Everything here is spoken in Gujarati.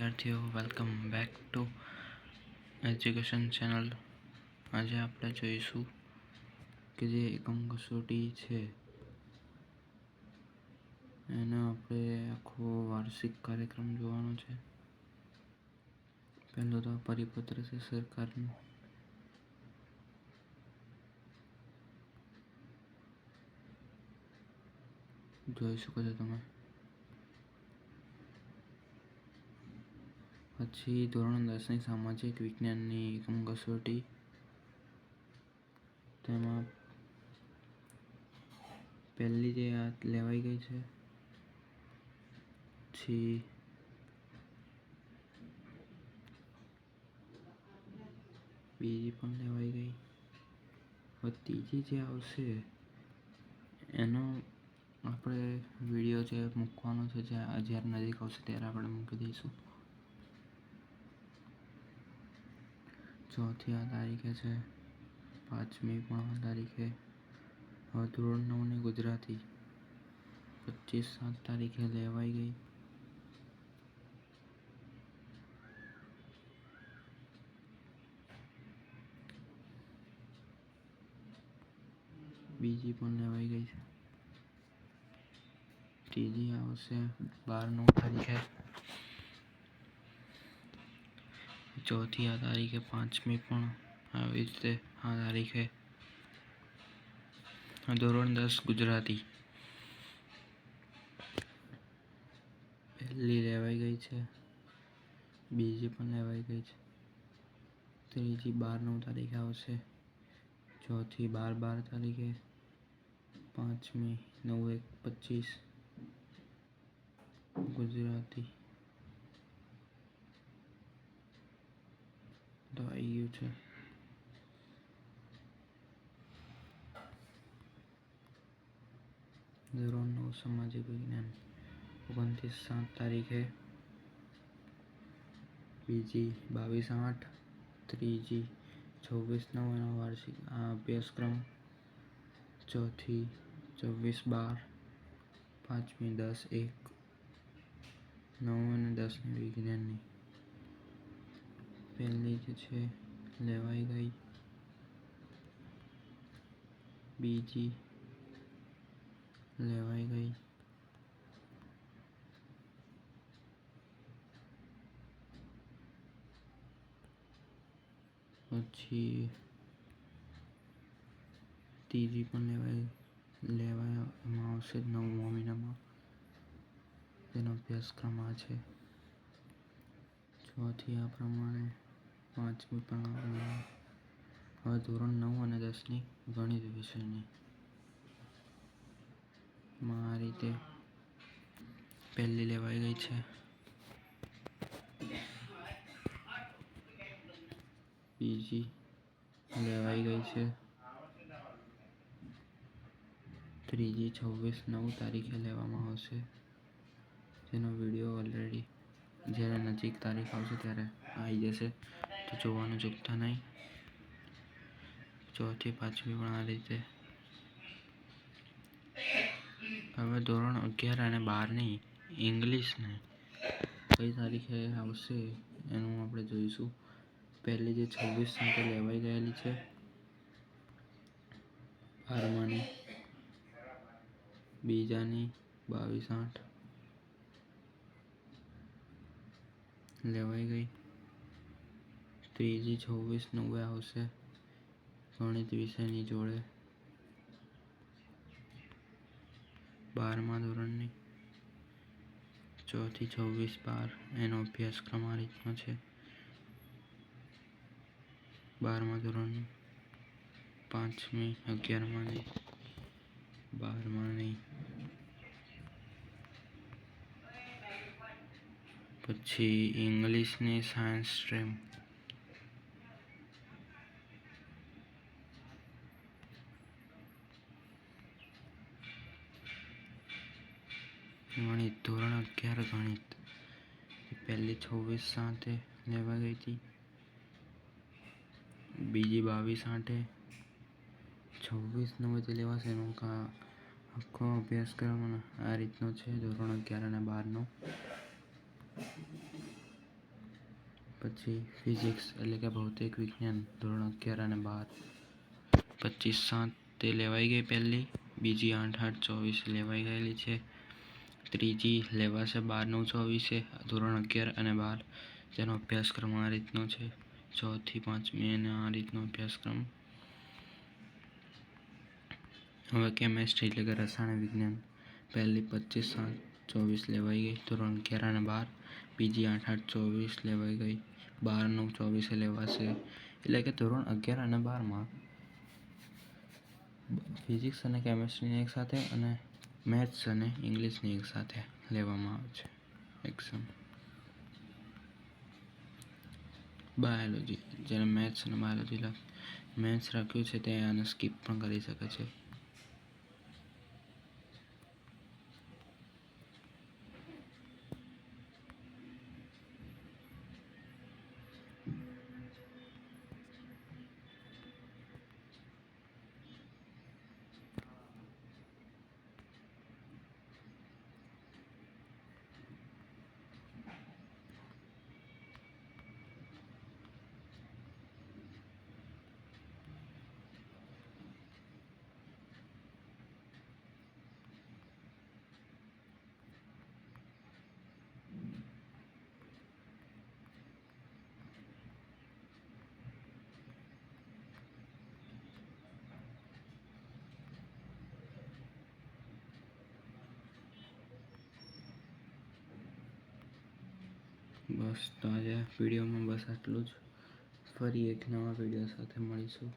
વિદ્યાર્થીઓ welcome back to education channel. આજે આપણે જોઈશું કે જે એકમ કસોટી છે એનો આપણે આખો વાર્ષિક કાર્યક્રમ જોવાનો છે. પહેલો તો પરિપત્ર છે સરકારનો. જોઈ શકો છો તમે. પછી ધોરણ 10ની સામાજિક વિજ્ઞાનની એકમ કસોટી. તેમાં પહેલી જે આ લેવાઈ ગઈ છે, પછી બીજી પણ લેવાઈ ગઈ. હવે ત્રીજી જે આવશે એનો આપણે વિડીયો જે મૂકવાનો છે, જ્યારે નજીક આવશે ત્યારે આપણે મૂકી દઈશું. ચોથી આ તારીખે છે, પાંચમી પણ આ તારીખે. હવે ધોરણ 9ની ગુજરાતી 25/7 તારીખે લેવાઈ ગઈ. બીજી પણ લેવાઈ ગઈ છે. ત્રીજી આવશે 12/9 તારીખે. ચોથી આ તારીખે, પાંચમી પણ આવી રીતે આ તારીખે. ધોરણ 10 ગુજરાતી પહેલી લેવાઈ ગઈ છે, બીજી પણ લેવાઈ ગઈ છે. ત્રીજી 12/9 તારીખે આવશે. ચોથી 12/12 તારીખે. પાંચમી 9/1/25 ગુજરાતી તો આવી ગયું છે. ધોરણ 9 સામાજિક વિજ્ઞાન 29/7 તારીખે. બીજી 22/8. ત્રીજી 26/9 એનો વાર્ષિક આ અભ્યાસક્રમ. ચોથી 24/12. પાંચમી 10/1. 9 અને 10ની વિજ્ઞાનની પહેલી જે છે લેવાઈ ગઈ. બીજી લેવાઈ ગઈ. પછી ત્રીજી પણ લેવામાં આવશે 9મા મહિનામાં. તેનો અભ્યાસક્રમ આ છે. ચોથી આ પ્રમાણે. પાંચમી પણ આ પ્રમાણે. હવે ધોરણ 9 અને 10ની ગણિત વિષયની આ રીતે પહેલી લેવાઈ ગઈ છે. બીજી લેવાઈ ગઈ છે. ત્રીજી 26/9 તારીખે લેવામાં આવશે. જેનો વિડીયો ઓલરેડી જ્યારે નજીક તારીખ આવશે ત્યારે આવી જશે, તો જોવાનું ચૂકતા નહીં. ચોથી પાંચમી પણ આ રીતે. હવે ધોરણ 11 અને 12ની ઇંગ્લિશને કઈ તારીખે આવશે એનું આપણે જોઈશું. પહેલી જે 26/7 લેવાઈ ગયેલી છે 12માની. બીજાની 22/8 લેવાઈ ગઈ. ત્રીજી 26/9 આવશે ગણિત વિષયની જોડે 12મા ધોરણની. ચોથી 26/12 એનો અભ્યાસક્રમ આ રીતનો છે 12મા ધોરણની. પાંચમી 11માની 12માની. પછી ઇંગ્લિશની સાયન્સ સ્ટ્રીમ ગણિત ધોરણ 11 ગણિત પહેલી 26/7 લેવાઈ ગઈ હતી. બીજી 22/8. 26/9 લેવાશે. એનો આખો અભ્યાસક્રમ આ રીતનો છે ધોરણ 11 અને 12નો. પછી ફિઝિક્સ એટલે કે ભૌતિક વિજ્ઞાન ધોરણ 11 અને 12 25/7 તે લેવાઈ ગઈ પહેલી, બીજી 8/8/24 લેવાઈ ગયેલી છે, ત્રીજી લેવાશે 12/9/24 ધોરણ 11 અને 12. તેનો અભ્યાસક્રમ આ રીતનો છે. 6 થી 5મી અને આ રીતનો અભ્યાસક્રમ. હવે કેમેસ્ટ્રી એટલે કે રસાયણ વિજ્ઞાન પહેલી 25/7/24 લેવાઈ ગઈ ધોરણ 11 અને 12, બીજી 8/8/24 લેવાઈ ગઈ, 12/9/24 લેવાશે. એટલે કે ધોરણ 11 અને 12માં ફિઝિક્સ અને કેમેસ્ટ્રીની એક સાથે અને મેથ્સ અને ઇંગ્લિશની એક સાથે લેવામાં આવે છે એક્ઝામ. બાયોલોજી જેને મેથ્સ અને બાયોલોજી મેથ્સ રાખ્યું છે તે આને સ્કીપ પણ કરી શકે છે. બસ તો આજે વિડીયોમાં બસ આટલું જ. ફરી એક નવા વિડીયો સાથે મળીશું.